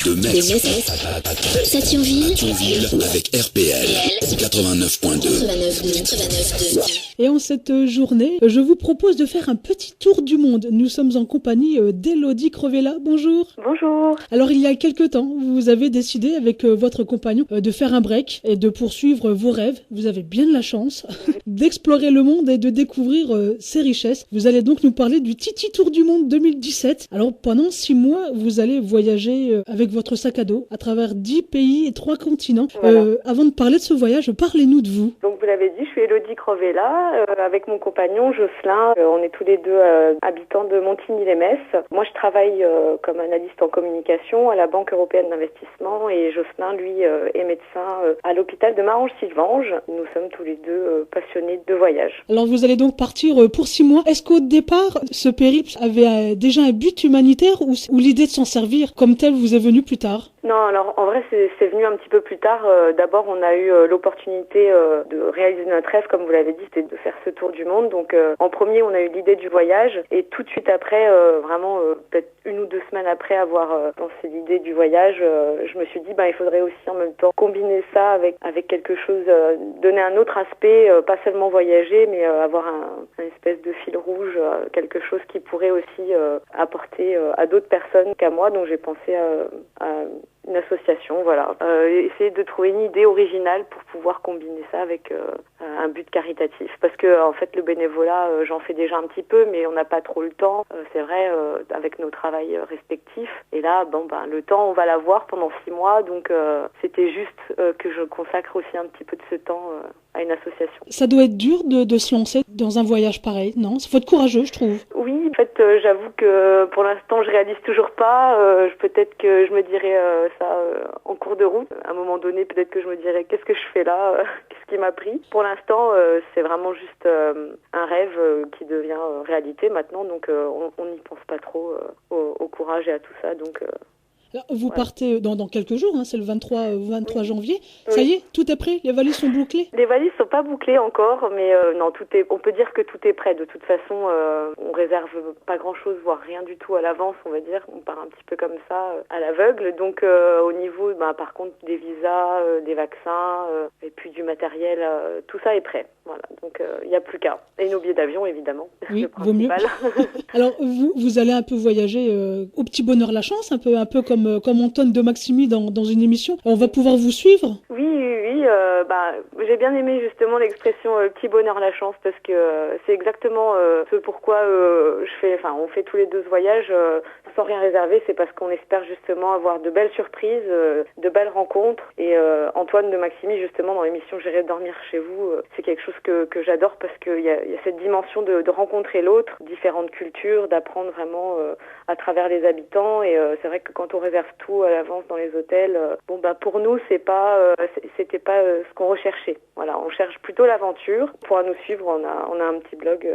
de Metz à Thionville avec RPL 89.2. Et en cette journée, je vous propose de faire un petit tour du monde. Nous sommes en compagnie d'Élodie Crevella. Bonjour. Bonjour. Alors il y a quelque temps, vous avez décidé avec votre compagnon de faire un break et de poursuivre vos rêves. Vous avez bien de la chance d'explorer le monde et de découvrir ses richesses. Vous allez donc nous parler du Titi Tour du Monde 2017. Alors pendant 6 mois, vous allez voyager avec votre sac à dos à travers 10 pays et 3 continents. Voilà. Avant de parler de ce voyage, parlez-nous de vous. Donc vous l'avez dit, je suis Élodie Crevella, avec mon compagnon Jocelyn. On est tous les deux habitants de Montigny-les-Metz. Moi je travaille comme analyste en communication à la Banque européenne d'investissement et Jocelyn lui est médecin à l'hôpital de Marange-Sylvange. Nous sommes tous les deux passionnés de voyage. Alors vous allez donc partir pour 6 mois. Est-ce qu'au départ, ce périple avait déjà un but humanitaire ou l'idée de s'en servir comme tel vous est venue plus tard ? Non, alors en vrai c'est venu un petit peu plus tard. D'abord on a eu l'opportunité de réaliser notre rêve, comme vous l'avez dit, c'était de faire ce tour du monde. Donc en premier on a eu l'idée du voyage et tout de suite après, vraiment peut-être 1 ou 2 semaines après avoir pensé l'idée du voyage, je me suis dit il faudrait aussi en même temps combiner ça avec quelque chose, donner un autre aspect, pas seulement voyager mais avoir un espèce de fil rouge, quelque chose qui pourrait aussi apporter à d'autres personnes qu'à moi. Donc j'ai pensé à une association, voilà. Essayer de trouver une idée originale pour pouvoir combiner ça avec un but caritatif. Parce que en fait le bénévolat, j'en fais déjà un petit peu, mais on n'a pas trop le temps. C'est vrai, avec nos travails respectifs. Et là, le temps, on va l'avoir pendant 6 mois, donc c'était juste que je consacre aussi un petit peu de ce temps à une association. Ça doit être dur de se lancer dans un voyage pareil, non ? Il faut être courageux, je trouve. Oui, en fait, j'avoue que pour l'instant, je réalise toujours pas. Peut-être que je me dirai ça en cours de route. À un moment donné, peut-être que je me dirai qu'est-ce que je fais là, qu'est-ce qui m'a pris. Pour l'instant, c'est vraiment juste un rêve qui devient réalité maintenant. Donc, on n'y pense pas trop au courage et à tout ça. Donc Alors, vous partez dans quelques jours, c'est le 23 janvier. Oui. Ça y est, tout est prêt, les valises sont bouclées. Les valises sont pas bouclées encore, mais non, on peut dire que tout est prêt. De toute façon, on réserve pas grand-chose, voire rien du tout à l'avance, on va dire. On part un petit peu comme ça, à l'aveugle. Donc, au niveau, par contre, des visas, des vaccins, et puis du matériel, tout ça est prêt. Voilà, donc il n'y a plus qu'à. Et nos billets d'avion, évidemment, oui, le principal. Vaut mieux. Alors, vous allez un peu voyager au petit bonheur la chance, un peu comme Antoine de Maximi dans une émission. On va pouvoir vous suivre ? Oui, j'ai bien aimé justement l'expression petit bonheur la chance, parce que c'est exactement ce pourquoi on fait tous les 2 ce voyage sans rien réserver. C'est parce qu'on espère justement avoir de belles surprises, de belles rencontres. Et Antoine de Maximi, justement, dans l'émission J'irai dormir chez vous, c'est quelque chose que j'adore, parce qu'il y a cette dimension de rencontrer l'autre, différentes cultures, d'apprendre vraiment à travers les habitants. Et c'est vrai que quand on réserve tout à l'avance dans les hôtels, pour nous c'était pas ce qu'on recherchait. Voilà, on cherche plutôt l'aventure. Pour nous suivre, on a un petit blog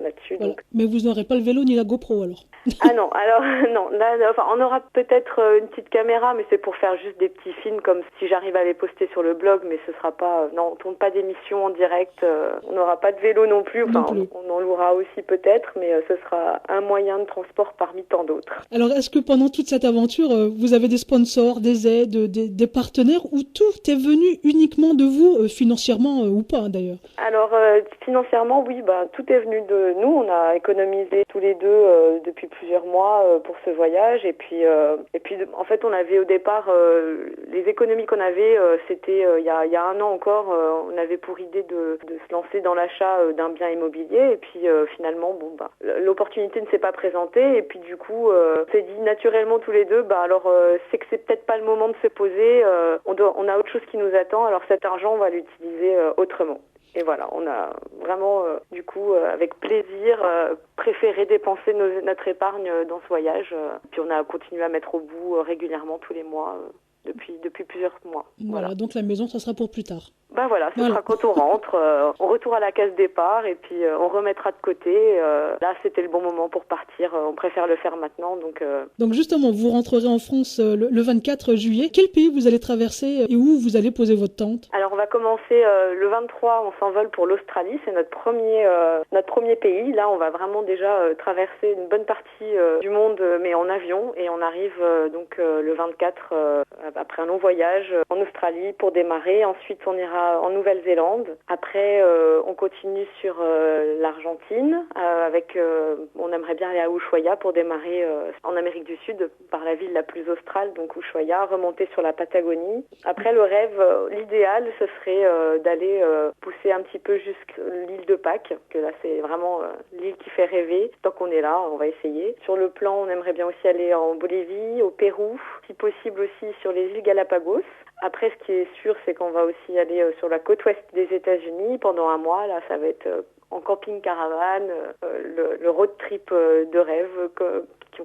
là-dessus. Voilà. Donc. Mais vous n'aurez pas le vélo ni la GoPro alors ? Ah non, alors non. Là, on aura peut-être une petite caméra, mais c'est pour faire juste des petits films, comme si j'arrive à les poster sur le blog, mais ce sera pas. Non, on tourne pas d'émission en direct. On n'aura pas de vélo non plus. Enfin, on en louera aussi peut-être, mais ce sera un moyen de transport parmi tant d'autres. Alors, est-ce que pendant toute cette aventure, vous avez des sponsors, des aides, des partenaires, ou tout est venu uniquement de vous, financièrement ou pas d'ailleurs ? Alors financièrement, oui, tout est venu de nous. On a économisé tous les deux depuis plusieurs mois pour ce voyage, et puis en fait on avait au départ les économies qu'on avait, c'était il y a 1 an encore, on avait pour idée de se lancer dans l'achat d'un bien immobilier, et puis finalement l'opportunité ne s'est pas présentée, et puis du coup on s'est dit naturellement tous les deux c'est que c'est peut-être pas le moment de se poser, on a autre chose qui nous attend, alors cet argent on va l'utiliser autrement. Et voilà, on a vraiment, avec plaisir, préféré dépenser notre épargne dans ce voyage. Puis on a continué à mettre au bout régulièrement tous les mois depuis plusieurs mois. Voilà, donc la maison, ça sera pour plus tard. Ben voilà, ce sera quand on rentre, on retourne à la case départ et puis on remettra de côté. Là, c'était le bon moment pour partir. On préfère le faire maintenant. Donc justement, vous rentrerez en France le 24 juillet. Quel pays vous allez traverser et où vous allez poser votre tente? Alors, on va commencer le 23. On s'envole pour l'Australie. C'est notre premier pays. Là, on va vraiment déjà traverser une bonne partie du monde, mais en avion. Et on arrive donc le 24 après un long voyage en Australie pour démarrer. Ensuite, on ira en Nouvelle-Zélande. Après, on continue sur l'Argentine. On aimerait bien aller à Ushuaia pour démarrer en Amérique du Sud par la ville la plus australe, donc Ushuaia, remonter sur la Patagonie. Après, le rêve, l'idéal, ce serait d'aller pousser un petit peu jusqu'à l'île de Pâques, que là, c'est vraiment l'île qui fait rêver. Tant qu'on est là, on va essayer. Sur le plan, on aimerait bien aussi aller en Bolivie, au Pérou, si possible aussi sur les îles Galapagos. Après, ce qui est sûr, c'est qu'on va aussi aller sur la côte ouest des États-Unis pendant un mois. Là, ça va être en camping-caravane, le road trip de rêve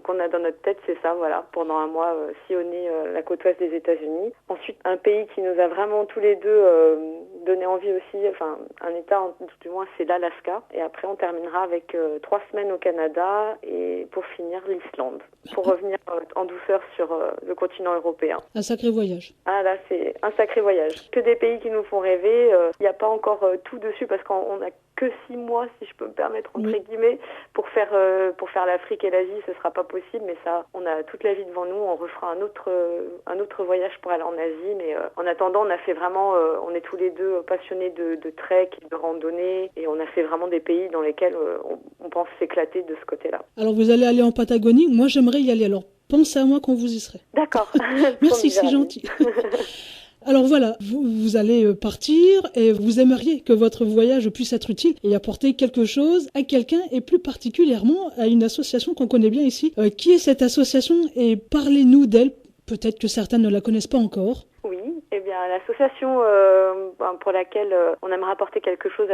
qu'on a dans notre tête, c'est ça, voilà, pendant un mois, sillonner la côte ouest des États-Unis. Ensuite, un pays qui nous a vraiment tous les deux donné envie aussi, enfin, un État, du moins, c'est l'Alaska. Et après, on terminera avec 3 semaines au Canada et pour finir, l'Islande. Pour revenir en douceur sur le continent européen. Un sacré voyage. Ah là, c'est un sacré voyage. Que des pays qui nous font rêver. Il n'y a pas encore tout dessus parce qu'on a que 6 mois, si je peux me permettre, entre guillemets, pour faire l'Afrique et l'Asie, ce sera pas possible, mais ça, on a toute la vie devant nous, on refera un autre voyage pour aller en Asie, mais en attendant, on a fait vraiment, on est tous les deux passionnés de trek, de randonnée, et on a fait vraiment des pays dans lesquels on pense s'éclater de ce côté-là. Alors vous allez aller en Patagonie, moi j'aimerais y aller, alors pensez à moi quand vous y serez. D'accord. Merci, c'est gentil. Alors voilà, vous allez partir et vous aimeriez que votre voyage puisse être utile et apporter quelque chose à quelqu'un et plus particulièrement à une association qu'on connaît bien ici. Qui est cette association et parlez-nous d'elle, peut-être que certains ne la connaissent pas encore. Oui, eh bien l'association pour laquelle on aimerait apporter quelque chose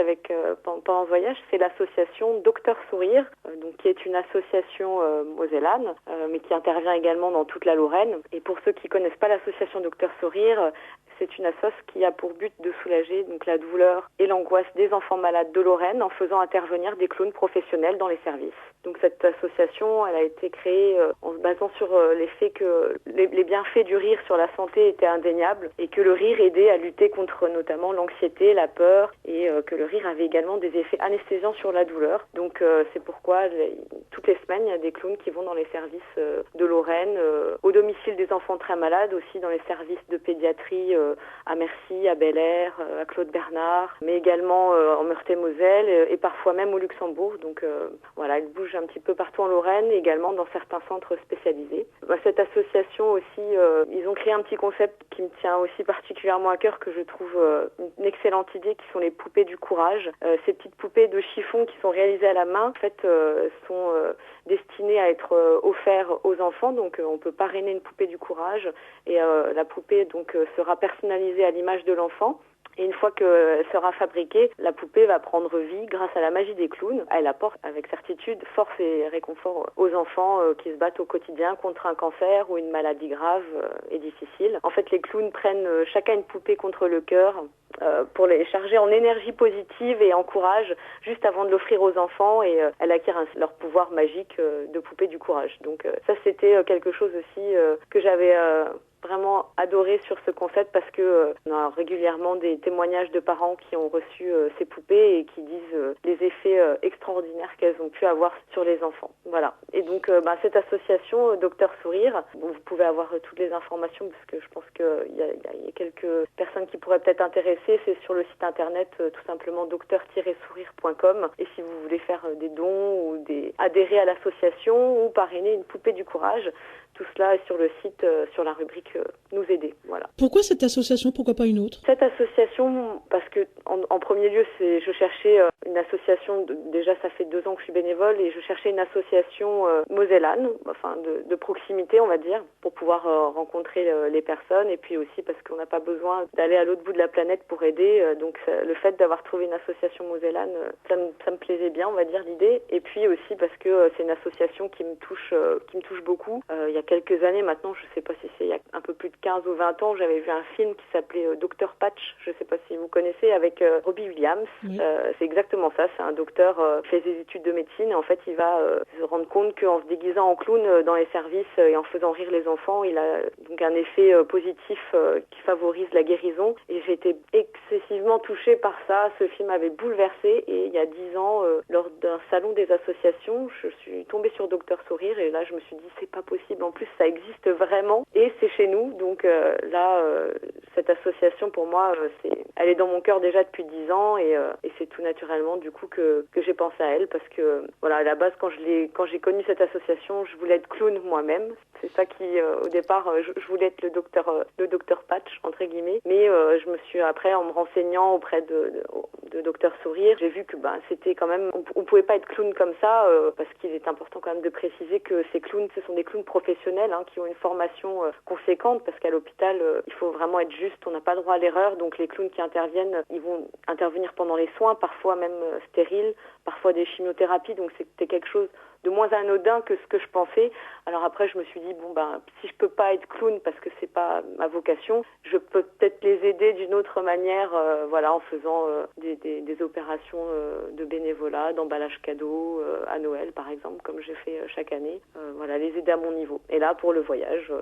pendant ce voyage, c'est l'association Docteur Sourire, donc qui est une association mosellane, mais qui intervient également dans toute la Lorraine. Et pour ceux qui connaissent pas l'association Docteur Sourire, c'est une association qui a pour but de soulager donc la douleur et l'angoisse des enfants malades de Lorraine en faisant intervenir des clowns professionnels dans les services. Donc cette association, elle a été créée en se basant sur l'effet que les bienfaits du rire sur la santé étaient indéniables et que le rire aidait à lutter contre notamment l'anxiété, la peur et que le rire avait également des effets anesthésiants sur la douleur. Donc c'est pourquoi toutes les semaines, il y a des clowns qui vont dans les services de Lorraine, au domicile des enfants très malades, aussi dans les services de pédiatrie à Mercy, à Bel-Air, à Claude Bernard, mais également en Meurthe-et-Moselle et parfois même au Luxembourg. Donc voilà, ils bougent un petit peu partout en Lorraine, et également dans certains centres spécialisés. Cette association aussi, ils ont créé un petit concept qui me tient aussi particulièrement à cœur, que je trouve une excellente idée, qui sont les poupées du courage. Ces petites poupées de chiffon qui sont réalisées à la main, en fait, sont destinées à être offertes aux enfants. Donc on peut parrainer une poupée du courage et la poupée donc sera personnalisée à l'image de l'enfant. Et une fois qu'elle sera fabriquée, la poupée va prendre vie grâce à la magie des clowns. Elle apporte avec certitude force et réconfort aux enfants qui se battent au quotidien contre un cancer ou une maladie grave et difficile. En fait, les clowns prennent chacun une poupée contre le cœur pour les charger en énergie positive et en courage juste avant de l'offrir aux enfants, et elle acquiert leur pouvoir magique de poupée du courage. Donc ça, c'était quelque chose aussi que j'avais vraiment adoré sur ce concept, parce que on a régulièrement des témoignages de parents qui ont reçu ces poupées et qui disent les effets extraordinaires qu'elles ont pu avoir sur les enfants. Voilà. Et donc cette association Docteur Sourire, vous pouvez avoir toutes les informations, parce que je pense qu'il y a quelques personnes qui pourraient peut-être intéresser. C'est sur le site internet tout simplement docteur-sourire.com, et si vous voulez faire des dons ou adhérer à l'association ou parrainer une poupée du courage, tout cela est sur le site, sur la rubrique Nous aider. Voilà. Pourquoi cette association? Pourquoi pas une autre? Cette association, parce que en premier lieu, je cherchais une association. Déjà, ça fait 2 ans que je suis bénévole, et je cherchais une association mosellane, enfin de proximité, on va dire, pour pouvoir rencontrer les personnes, et puis aussi parce qu'on n'a pas besoin d'aller à l'autre bout de la planète pour aider. Donc le fait d'avoir trouvé une association mosellane, ça me plaisait bien, on va dire, l'idée. Et puis aussi parce que c'est une association qui me touche beaucoup. Il y a quelques années maintenant, je ne sais pas si c'est il y a un peu plus de 15 ou 20 ans, j'avais vu un film qui s'appelait Dr Patch, je ne sais pas si vous connaissez, avec Robbie Williams. Oui. C'est exactement ça, c'est un docteur qui fait des études de médecine et en fait il va se rendre compte qu'en se déguisant en clown dans les services et en faisant rire les enfants, il a donc un effet positif qui favorise la guérison. Et j'ai été excessivement touchée par ça. Ce film m'avait bouleversée et il y a 10 ans, lors d'un salon des associations, je suis tombée sur Docteur Sourire et là je me suis dit c'est pas possible. En plus ça existe vraiment et c'est chez nous. Donc cette association pour moi, elle est dans mon cœur déjà depuis 10 ans et c'est tout naturellement du coup que j'ai pensé à elle parce que voilà, à la base quand j'ai connu cette association, je voulais être clown moi-même. C'est ça qui au départ je voulais être le docteur Patch entre guillemets, mais je me suis après en me renseignant auprès de Docteur Sourire, j'ai vu que c'était quand même on pouvait pas être clown comme ça parce qu'il est important quand même de préciser que ces clowns ce sont des clowns professionnels qui ont une formation conséquente parce qu'à l'hôpital il faut vraiment être juste, on n'a pas droit à l'erreur, donc les clowns qui interviennent, ils vont intervenir pendant les soins, parfois même stériles, parfois des chimiothérapies, donc c'était quelque chose de moins anodin que ce que je pensais. Alors après, je me suis dit, si je peux pas être clown parce que c'est pas ma vocation, je peux peut-être les aider d'une autre manière, en faisant des opérations de bénévolat, d'emballage cadeau, à Noël par exemple, comme j'ai fait chaque année. Les aider à mon niveau. Et là, pour le voyage,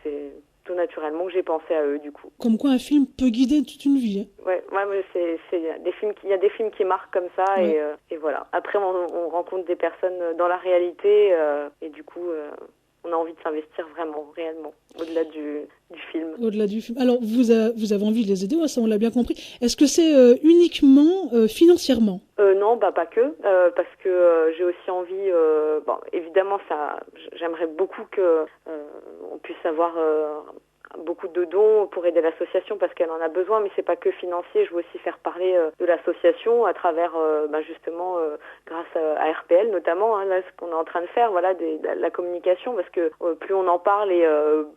c'est tout naturellement que j'ai pensé à eux du coup. Comme quoi un film peut guider toute une vie. Ouais, mais il y a des films qui marquent comme ça ouais. et voilà. Après on rencontre des personnes dans la réalité et du coup on a envie de s'investir vraiment, réellement, au-delà du film. Au-delà du film. Alors vous avez envie de les aider, ça on l'a bien compris. Est-ce que c'est uniquement financièrement ? Non, pas que, parce que j'ai aussi envie. Évidemment, j'aimerais beaucoup que on puisse avoir beaucoup de dons pour aider l'association parce qu'elle en a besoin, mais c'est pas que financier. Je veux aussi faire parler de l'association à travers justement grâce à RPL notamment, là ce qu'on est en train de faire, la communication, parce que plus on en parle et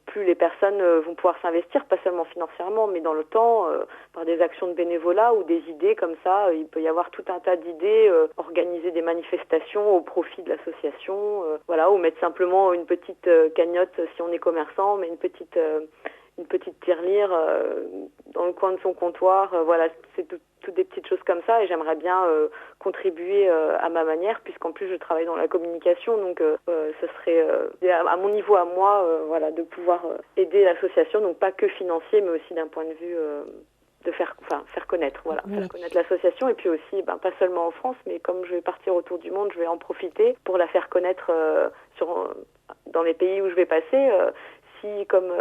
plus les personnes vont pouvoir s'investir, pas seulement financièrement, mais dans le temps, par des actions de bénévolat ou des idées comme ça. Il peut y avoir tout un tas d'idées, organiser des manifestations au profit de l'association, ou mettre simplement une petite cagnotte si on est commerçant, mais une petite tirelire dans le coin de son comptoir. C'est toutes des petites choses comme ça et j'aimerais bien contribuer à ma manière puisqu'en plus je travaille dans la communication, donc ce serait à mon niveau à moi de pouvoir aider l'association, donc pas que financier mais aussi d'un point de vue de faire connaître, faire connaître l'association et puis aussi pas seulement en France mais comme je vais partir autour du monde, je vais en profiter pour la faire connaître dans les pays où je vais passer. Si comme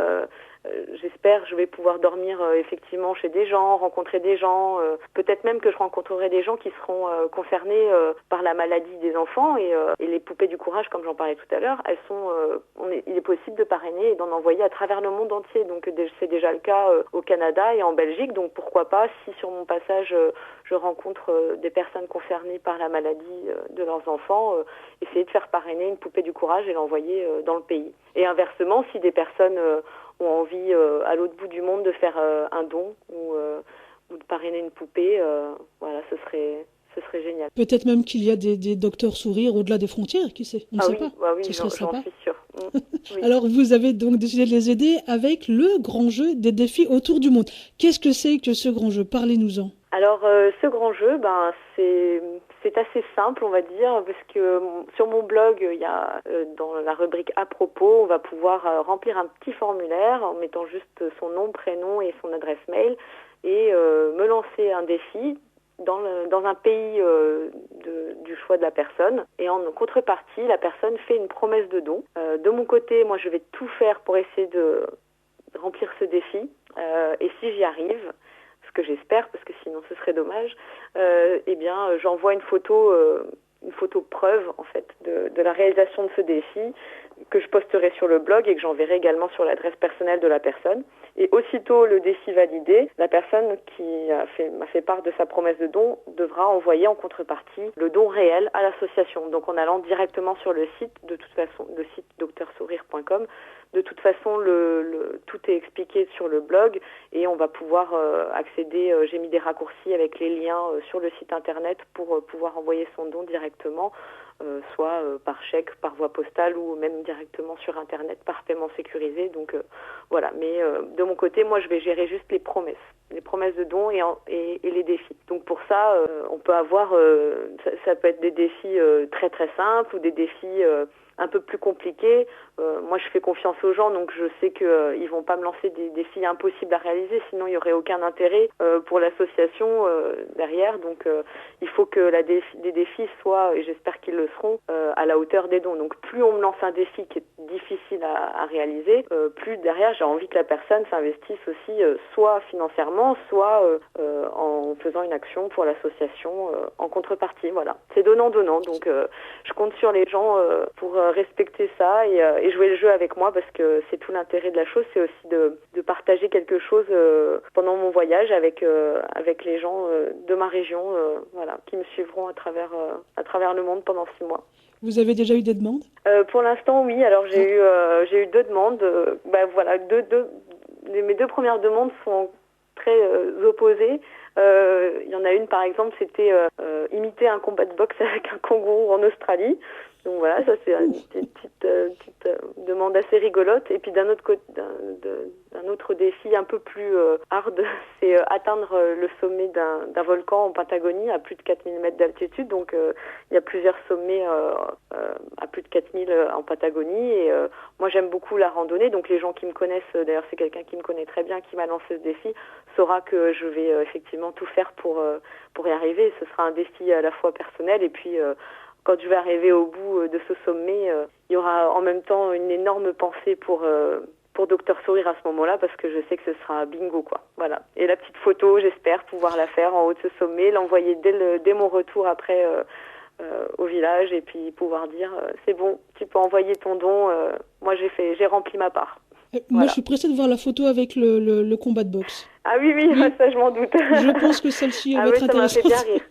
j'espère, je vais pouvoir dormir effectivement chez des gens, rencontrer des gens, peut-être même que je rencontrerai des gens qui seront concernés par la maladie des enfants et les poupées du courage, comme j'en parlais tout à l'heure, elles sont, il est possible de parrainer et d'en envoyer à travers le monde entier. Donc c'est déjà le cas au Canada et en Belgique. Donc pourquoi pas, si sur mon passage je rencontre des personnes concernées par la maladie de leurs enfants, essayer de faire parrainer une poupée du courage et l'envoyer dans le pays. Et inversement, si des personnes ont envie à l'autre bout du monde de faire un don ou de parrainer une poupée, ce serait génial. Peut-être même qu'il y a des docteurs sourires au-delà des frontières, qui sait, on ne sait pas. Oui, j'en suis sûre. Oui. Alors vous avez donc décidé de les aider avec le grand jeu des défis autour du monde. Qu'est-ce que c'est que ce grand jeu ? Parlez-nous-en. Alors ce grand jeu, c'est assez simple, on va dire, parce que sur mon blog, il y a dans la rubrique à propos, on va pouvoir remplir un petit formulaire en mettant juste son nom, prénom et son adresse mail et me lancer un défi dans un pays du choix de la personne. Et en contrepartie, la personne fait une promesse de don. De mon côté, moi, je vais tout faire pour essayer de remplir ce défi. Et si j'y arrive, ce que j'espère, parce que sinon ce serait dommage, j'envoie une photo preuve en fait de la réalisation de ce défi que je posterai sur le blog et que j'enverrai également sur l'adresse personnelle de la personne. Et aussitôt le défi validé, la personne qui m'a fait part de sa promesse de don devra envoyer en contrepartie le don réel à l'association. Donc en allant directement sur le site, de toute façon, le site drsourire.com. De toute façon, tout est expliqué sur le blog et on va pouvoir accéder. J'ai mis des raccourcis avec les liens sur le site internet pour pouvoir envoyer son don directement soit par chèque, par voie postale ou même directement sur Internet par paiement sécurisé. Donc voilà, mais de mon côté, moi je vais gérer juste les promesses de dons et les défis. Donc pour ça, on peut avoir, ça peut être des défis très très simples ou des défis un peu plus compliqués. Moi je fais confiance aux gens, donc je sais qu'ils vont pas me lancer des défis impossibles à réaliser, sinon il y aurait aucun intérêt pour l'association derrière. Donc il faut que les défis soient, et j'espère qu'ils le seront, à la hauteur des dons. Donc plus on me lance un défi qui est difficile à réaliser, plus derrière j'ai envie que la personne s'investisse aussi, soit financièrement, soit en faisant une action pour l'association en contrepartie. Voilà, c'est donnant-donnant. Donc je compte sur les gens pour respecter ça et jouer le jeu avec moi, parce que c'est tout l'intérêt de la chose, c'est aussi de partager quelque chose pendant mon voyage avec les gens de ma région, voilà, qui me suivront à travers le monde pendant 6 mois. Vous avez déjà eu des demandes ? Pour l'instant, oui. Alors j'ai eu 2 demandes. Voilà, mes 2 premières demandes sont très opposées. Il y en a une, par exemple, c'était imiter un combat de boxe avec un kangourou en Australie. Donc voilà, ça c'est une petite demande assez rigolote. Et puis d'un autre défi un peu plus hard, c'est atteindre le sommet d'un volcan en Patagonie à plus de 4000 mètres d'altitude. Donc il y a plusieurs sommets à plus de 4000 en Patagonie. Et moi j'aime beaucoup la randonnée. Donc les gens qui me connaissent, d'ailleurs c'est quelqu'un qui me connaît très bien, qui m'a lancé ce défi, saura que je vais effectivement tout faire pour y arriver. Ce sera un défi à la fois personnel et puis quand je vais arriver au bout de ce sommet, il y aura en même temps une énorme pensée pour Docteur Sourire à ce moment-là, parce que je sais que ce sera bingo, quoi. Voilà. Et la petite photo, j'espère pouvoir la faire en haut de ce sommet, l'envoyer dès mon retour après au village, et puis pouvoir dire c'est bon, tu peux envoyer ton don. Moi j'ai rempli ma part. Moi, voilà. Je suis pressée de voir la photo avec le combat de boxe. Ah oui, ça je m'en doute. Je pense que celle-ci va être intéressante. Ça m'a fait bien rire.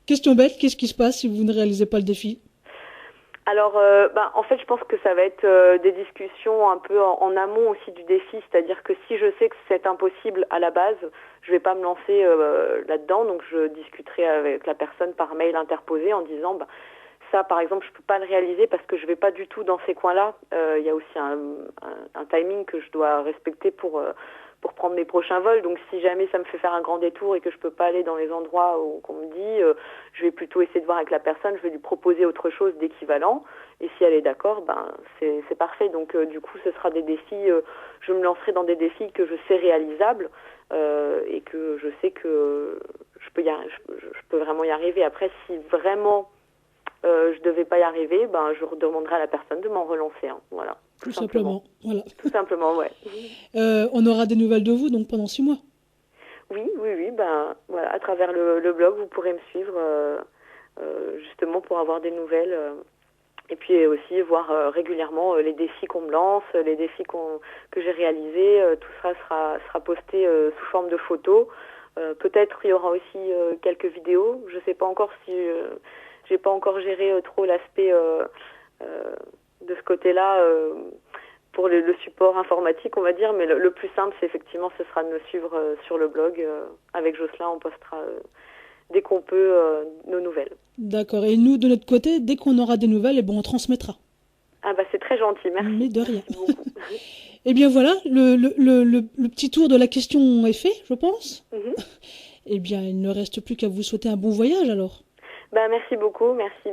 Question bête, qu'est-ce qui se passe si vous ne réalisez pas le défi ? Alors, en fait, je pense que ça va être des discussions un peu en amont aussi du défi, c'est-à-dire que si je sais que c'est impossible à la base, je vais pas me lancer là-dedans, donc je discuterai avec la personne par mail interposé en disant ça, par exemple, je peux pas le réaliser parce que je vais pas du tout dans ces coins-là. Il y a aussi un timing que je dois respecter pour prendre mes prochains vols. Donc si jamais ça me fait faire un grand détour et que je peux pas aller dans les endroits qu'on me dit, je vais plutôt essayer de voir avec la personne, je vais lui proposer autre chose d'équivalent. Et si elle est d'accord, c'est parfait. Donc du coup, ce sera des défis, je me lancerai dans des défis que je sais réalisables et que je sais que je peux vraiment y arriver. Après, si vraiment je devais pas y arriver, je redemanderai à la personne de m'en relancer. Voilà. Tout simplement. Voilà. Tout simplement, ouais. On aura des nouvelles de vous donc pendant 6 mois. Oui. Voilà, à travers le blog, vous pourrez me suivre justement pour avoir des nouvelles et puis aussi voir régulièrement les défis qu'on me lance, les défis que j'ai réalisés. Tout ça sera posté sous forme de photos. Peut-être il y aura aussi quelques vidéos. Je sais pas encore si j'ai pas encore géré trop l'aspect de ce côté-là pour le support informatique, on va dire, mais le plus simple, c'est effectivement, ce sera de me suivre sur le blog. Avec Jocelyn, on postera dès qu'on peut nos nouvelles. D'accord. Et nous, de notre côté, dès qu'on aura des nouvelles, on transmettra. Ah c'est très gentil, merci. Mais de rien. Eh bien voilà, le petit tour de la question est fait, je pense. Mm-hmm. Eh bien, il ne reste plus qu'à vous souhaiter un bon voyage alors. Merci beaucoup, merci.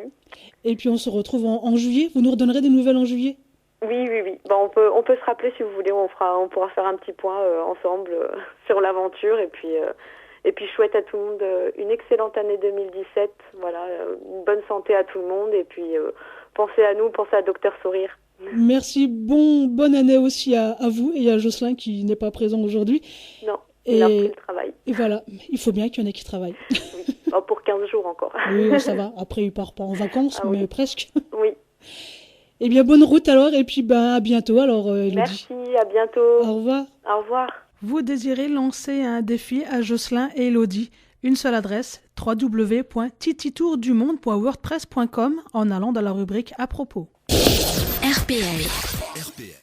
Et puis on se retrouve en juillet. Vous nous redonnerez des nouvelles en juillet ? Oui. On peut se rappeler si vous voulez. On pourra faire un petit point ensemble sur l'aventure. Et puis je souhaite à tout le monde une excellente année 2017. Voilà, une bonne santé à tout le monde. Et puis pensez à nous, pensez à Docteur Sourire. Merci. Bonne année aussi à vous et à Jocelyn qui n'est pas présent aujourd'hui. Non. Il a repris le travail. Et voilà, il faut bien qu'il y en ait qui travaillent. Oui. Pour 15 jours encore. Oui, ça va. Après, il part pas en vacances, mais presque. Oui. Eh bien, bonne route alors, et puis à bientôt alors, Élodie. Merci, à bientôt. Au revoir. Au revoir. Vous désirez lancer un défi à Jocelyn et Élodie. Une seule adresse, www.tititourdumonde.wordpress.com en allant dans la rubrique à propos. RPL.